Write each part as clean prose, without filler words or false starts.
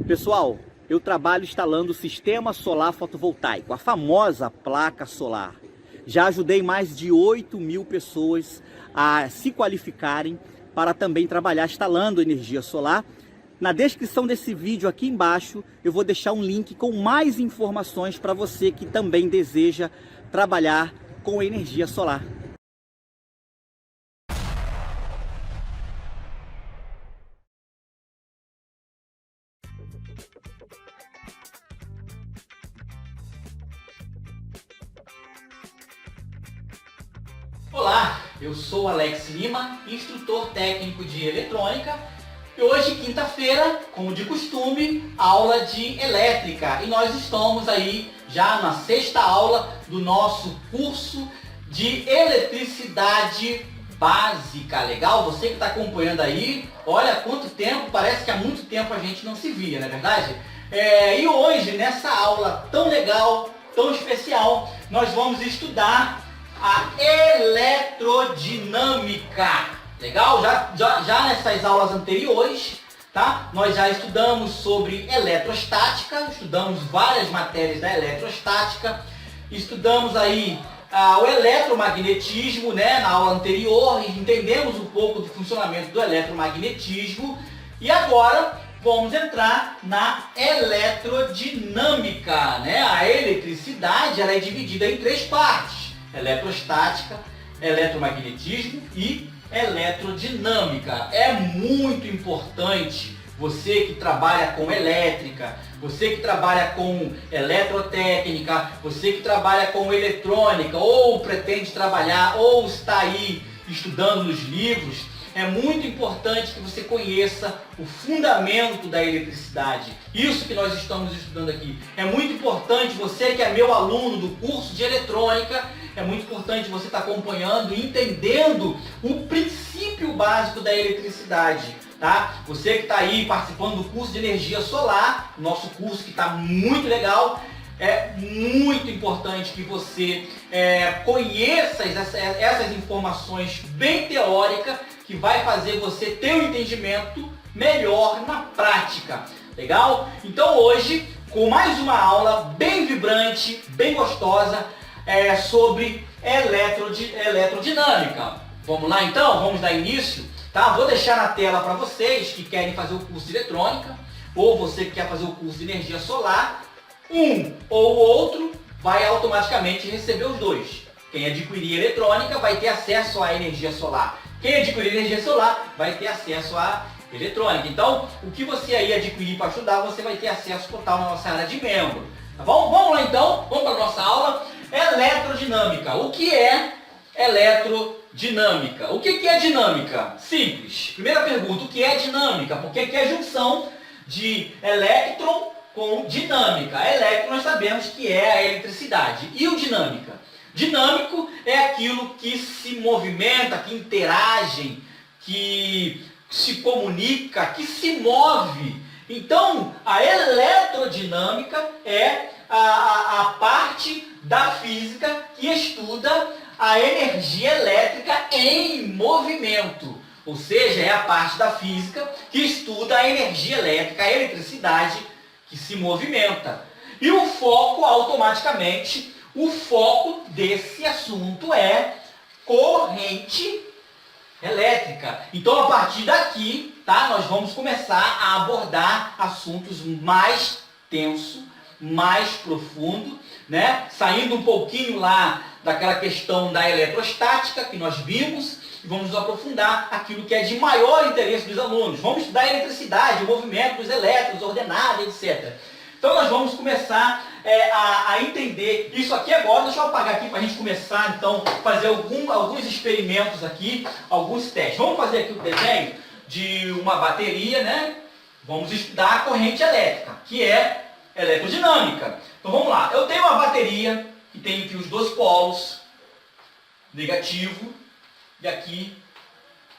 Pessoal, eu trabalho instalando o sistema solar fotovoltaico, a famosa placa solar. Já ajudei mais de 8.000 pessoas a se qualificarem para também trabalhar instalando energia solar. Na descrição desse vídeo aqui embaixo eu vou deixar um link com mais informações para você que também deseja trabalhar com energia solar. Olá, eu sou Alex Lima, instrutor técnico de eletrônica, e hoje, quinta-feira, como de costume, aula de elétrica. E nós estamos aí já na sexta aula do nosso curso de eletricidade básica. Legal? Você que está acompanhando aí, olha há quanto tempo, parece que há muito tempo a gente não se via, não é verdade? E hoje, nessa aula tão legal, tão especial, nós vamos estudar a eletrodinâmica. Legal? Já nessas aulas anteriores, tá? Nós já estudamos sobre eletrostática, estudamos várias matérias da eletrostática, estudamos aí o eletromagnetismo, né, na aula anterior, e entendemos um pouco do funcionamento do eletromagnetismo, e agora vamos entrar na eletrodinâmica, né? A eletricidade ela é dividida em três partes: eletrostática, eletromagnetismo e eletrodinâmica. É muito importante você que trabalha com elétrica, você que trabalha com eletrotécnica, você que trabalha com eletrônica, ou pretende trabalhar, ou está aí estudando nos livros, é muito importante que você conheça o fundamento da eletricidade. Isso que nós estamos estudando aqui. É muito importante, você que é meu aluno do curso de eletrônica, é muito importante você estar acompanhando e entendendo o princípio básico da eletricidade, tá? Você que está aí participando do curso de energia solar, nosso curso que está muito legal, é muito importante que você conheça essas informações bem teóricas, que vai fazer você ter um entendimento melhor na prática. Legal? Então hoje, com mais uma aula bem vibrante, bem gostosa, sobre eletrodinâmica. Vamos lá então? Vamos dar início? Tá? Vou deixar na tela para vocês que querem fazer o curso de eletrônica, ou você que quer fazer o curso de energia solar, um ou o outro vai automaticamente receber os dois. Quem adquirir eletrônica vai ter acesso à energia solar. Quem adquirir energia solar vai ter acesso à eletrônica. Então, o que você aí adquirir para estudar, você vai ter acesso total na nossa área de membro. Tá bom? Vamos lá então, vamos para a nossa aula. Eletrodinâmica. O que é eletrodinâmica? O que é dinâmica? Simples. Primeira pergunta, o que é dinâmica? Porque aqui é a junção de elétron com dinâmica. Elétron nós sabemos que é a eletricidade. E o dinâmica? Dinâmico é aquilo que se movimenta, que interage, que se comunica, que se move. Então, a eletrodinâmica é a parte da física que estuda a energia elétrica em movimento. Ou seja, é a parte da física que estuda a energia elétrica, a eletricidade que se movimenta. E o foco, automaticamente, o foco desse assunto é corrente elétrica. Então, a partir daqui, tá, nós vamos começar a abordar assuntos mais tensos, mais profundo, né? Saindo um pouquinho lá daquela questão da eletrostática que nós vimos, e vamos aprofundar aquilo que é de maior interesse dos alunos. Vamos estudar a eletricidade, o movimento dos elétrons, ordenada, etc. Então nós vamos começar a entender isso aqui agora. Deixa eu apagar aqui para a gente começar, então, fazer alguns experimentos aqui, alguns testes. Vamos fazer aqui o desenho de uma bateria, né? Vamos estudar a corrente elétrica, que é eletrodinâmica. Então vamos lá. Eu tenho uma bateria que tem aqui os dois polos, negativo e aqui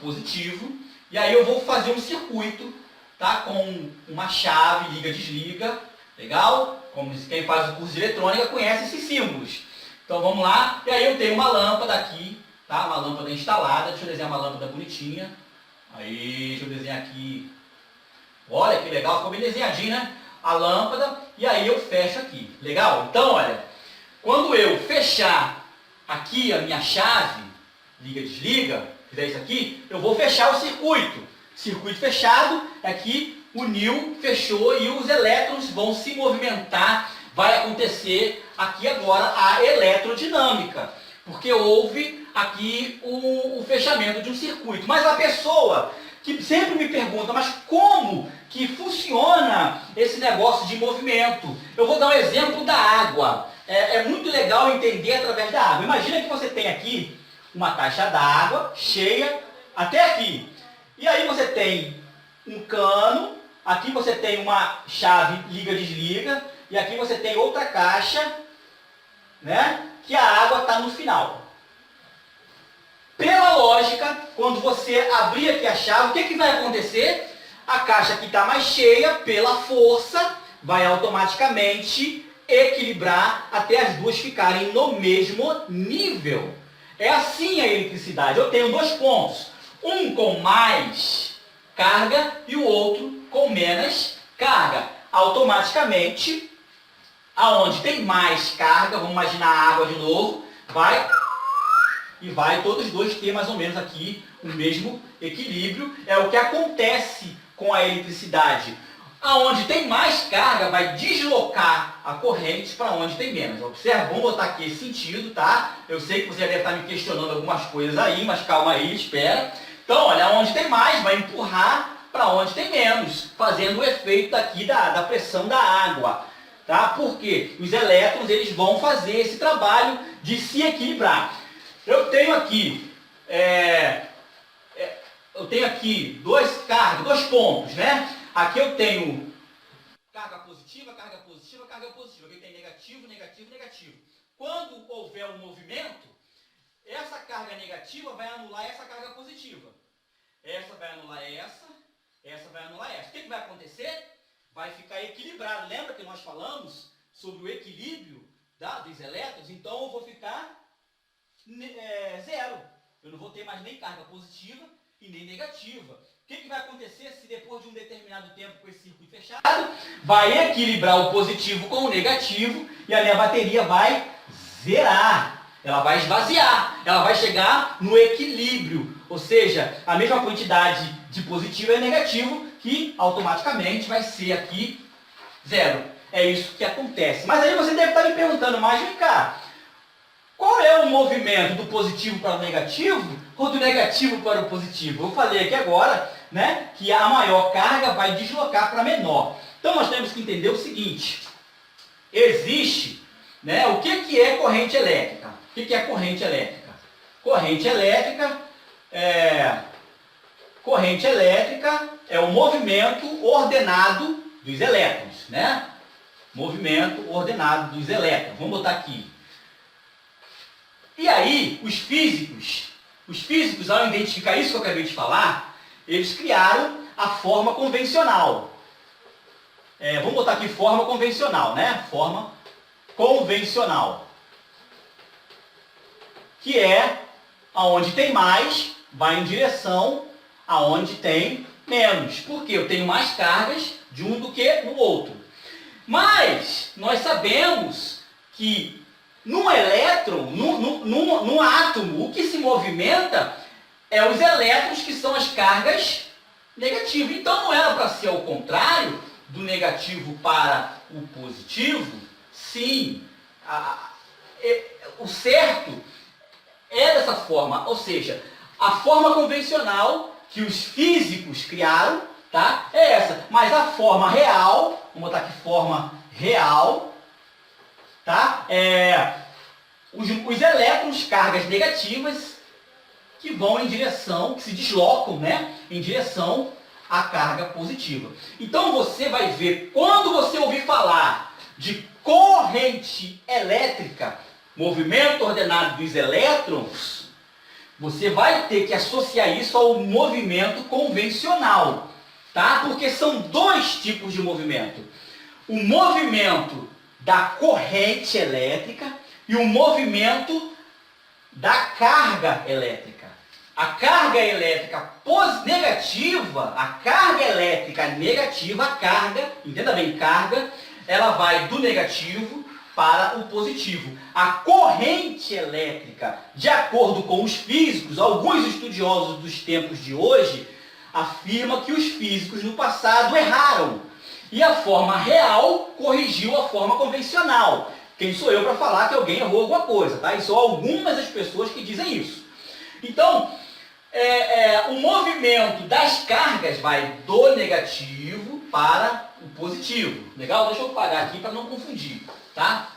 positivo. E aí eu vou fazer um circuito, tá, com uma chave, liga, desliga. Legal? Como quem faz o curso de eletrônica conhece esses símbolos. Então vamos lá. E aí eu tenho uma lâmpada aqui, tá? Uma lâmpada instalada. Deixa eu desenhar uma lâmpada bonitinha. Aí, deixa eu desenhar aqui Olha que legal, ficou bem desenhadinho, né? A lâmpada, e aí eu fecho aqui. Legal? Então, olha, quando eu fechar aqui a minha chave, liga, desliga, fizer isso aqui, eu vou fechar o circuito. Circuito fechado, aqui uniu, fechou e os elétrons vão se movimentar. Vai acontecer aqui agora a eletrodinâmica, porque houve aqui o fechamento de um circuito. Mas a pessoa que sempre me pergunta, mas como que funciona esse negócio de movimento? Eu vou dar um exemplo da água. É muito legal entender através da água. Imagina que você tem aqui uma caixa d'água cheia até aqui. E aí você tem um cano, aqui você tem uma chave liga-desliga, e aqui você tem outra caixa, né, que a água está no final. Pela lógica, quando você abrir aqui a chave, o que vai acontecer? A caixa que está mais cheia, pela força, vai automaticamente equilibrar até as duas ficarem no mesmo nível. É assim a eletricidade. Eu tenho dois pontos, um com mais carga e o outro com menos carga. Automaticamente, aonde tem mais carga, vamos imaginar a água de novo, vai todos os dois ter mais ou menos aqui o mesmo equilíbrio. É o que acontece com a eletricidade. Aonde tem mais carga, vai deslocar a corrente para onde tem menos. Observa, vamos botar aqui esse sentido, tá? Eu sei que você já deve estar me questionando algumas coisas aí, mas calma aí, espera. Então, olha, onde tem mais, vai empurrar para onde tem menos, fazendo o efeito aqui da pressão da água. Tá? Porque os elétrons eles vão fazer esse trabalho de se equilibrar. Eu tenho aqui dois pontos, né? Aqui eu tenho carga positiva, carga positiva, carga positiva. Aqui tem negativo, negativo, negativo. Quando houver um movimento, essa carga negativa vai anular essa carga positiva. Essa vai anular essa vai anular essa. O que vai acontecer? Vai ficar equilibrado. Lembra que nós falamos sobre o equilíbrio dos elétrons? Então eu vou ficar zero. Eu não vou ter mais nem carga positiva e nem negativa. O que vai acontecer se depois de um determinado tempo com esse circuito fechado, vai equilibrar o positivo com o negativo e a minha bateria vai zerar. Ela vai esvaziar. Ela vai chegar no equilíbrio. Ou seja, a mesma quantidade de positivo e negativo que automaticamente vai ser aqui zero. É isso que acontece. Mas aí você deve estar me perguntando, mas vem cá, qual é o movimento do positivo para o negativo ou do negativo para o positivo? Eu falei aqui agora, né, que a maior carga vai deslocar para a menor. Então nós temos que entender o seguinte, existe, né, o que é corrente elétrica? O que é corrente elétrica? Corrente elétrica é o movimento ordenado dos elétrons, né? Movimento ordenado dos elétrons. Vamos botar aqui. E aí, os físicos, ao identificar isso que eu acabei de falar, eles criaram a forma convencional. Vamos botar aqui forma convencional, né? Forma convencional. Que é aonde tem mais, vai em direção aonde tem menos. Porque eu tenho mais cargas de um do que no outro. Mas nós sabemos que num elétron, num átomo, o que se movimenta é os elétrons, que são as cargas negativas. Então não era para ser ao contrário, do negativo para o positivo? Sim, o certo é dessa forma, ou seja, a forma convencional que os físicos criaram, tá? É essa. Mas a forma real, vamos botar aqui forma real, tá? Os elétrons, cargas negativas, que vão em direção, que se deslocam, né? Em direção à carga positiva. Então você vai ver, quando você ouvir falar de corrente elétrica, movimento ordenado dos elétrons, você vai ter que associar isso ao movimento convencional, tá? Porque são dois tipos de movimento. O movimento da corrente elétrica e o movimento da carga elétrica. A carga elétrica negativa, a carga elétrica negativa, a carga, entenda bem, carga, ela vai do negativo para o positivo. A corrente elétrica, de acordo com os físicos, alguns estudiosos dos tempos de hoje afirmam que os físicos no passado erraram. E a forma real corrigiu a forma convencional. Quem sou eu para falar que alguém errou alguma coisa, tá? E são algumas das pessoas que dizem isso. Então, o movimento das cargas vai do negativo para o positivo. Legal? Deixa eu parar aqui para não confundir, tá?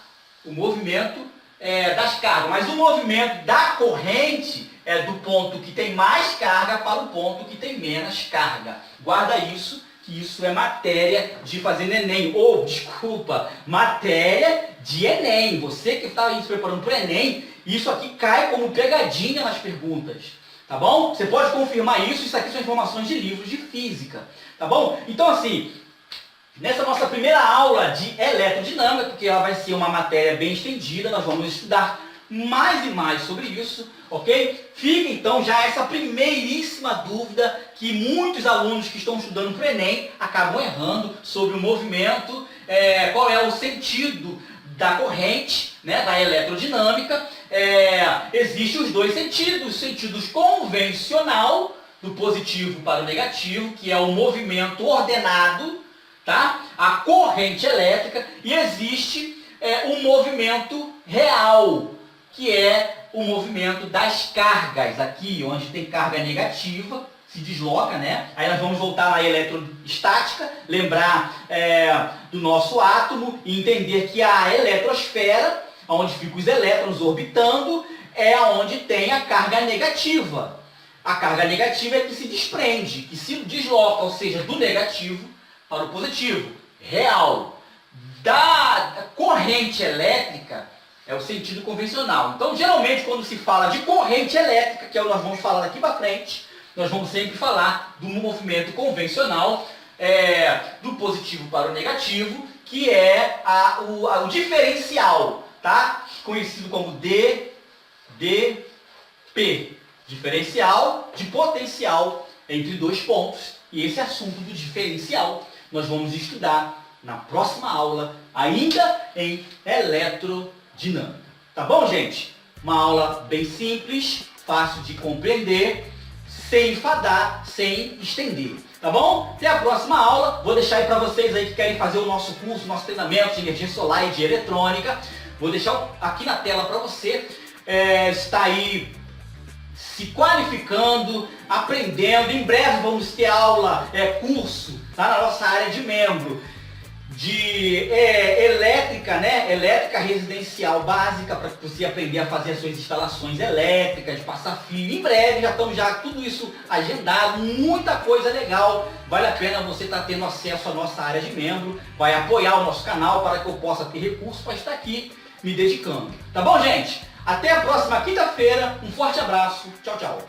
O movimento das cargas, mas o movimento da corrente é do ponto que tem mais carga para o ponto que tem menos carga. Guarda isso, que isso é matéria de fazer Enem. Ou, desculpa, matéria de Enem. Você que está aí se preparando para o Enem, isso aqui cai como pegadinha nas perguntas. Tá bom? Você pode confirmar isso aqui são informações de livros de física. Tá bom? Então, assim, nessa nossa primeira aula de eletrodinâmica, porque ela vai ser uma matéria bem estendida, nós vamos estudar mais e mais sobre isso, ok? Fica então já essa primeiríssima dúvida que muitos alunos que estão estudando para o Enem acabam errando sobre o movimento, qual é o sentido da corrente, né, da eletrodinâmica. Existem os dois sentidos, sentidos convencional, do positivo para o negativo, que é o movimento ordenado, tá? A corrente elétrica, e existe um movimento real, que é o movimento das cargas. Aqui, onde tem carga negativa, se desloca, né? Aí nós vamos voltar na eletrostática, lembrar do nosso átomo e entender que a eletrosfera, onde ficam os elétrons orbitando, é onde tem a carga negativa. A carga negativa é que se desprende, que se desloca, ou seja, do negativo para o positivo. Real. Da corrente elétrica é o sentido convencional. Então, geralmente, quando se fala de corrente elétrica, que é o que nós vamos falar daqui para frente, nós vamos sempre falar do movimento convencional, do positivo para o negativo, que é o diferencial, tá? Conhecido como DP, diferencial de potencial entre dois pontos. E esse assunto do diferencial nós vamos estudar na próxima aula, ainda em eletrodinâmica. Tá bom, gente? Uma aula bem simples, fácil de compreender, sem enfadar, sem estender. Tá bom? Até a próxima aula. Vou deixar aí para vocês aí que querem fazer o nosso curso, nosso treinamento de energia solar e de eletrônica. Vou deixar aqui na tela para você estar aí se qualificando, aprendendo. Em breve vamos ter aula, curso, tá, na nossa área de membro, de elétrica, né? Elétrica residencial básica, para você aprender a fazer as suas instalações elétricas, passar fio. Em breve já estamos tudo isso agendado, muita coisa legal. Vale a pena você estar tendo acesso à nossa área de membro, vai apoiar o nosso canal para que eu possa ter recursos para estar aqui me dedicando. Tá bom, gente? Até a próxima quinta-feira. Um forte abraço. Tchau, tchau.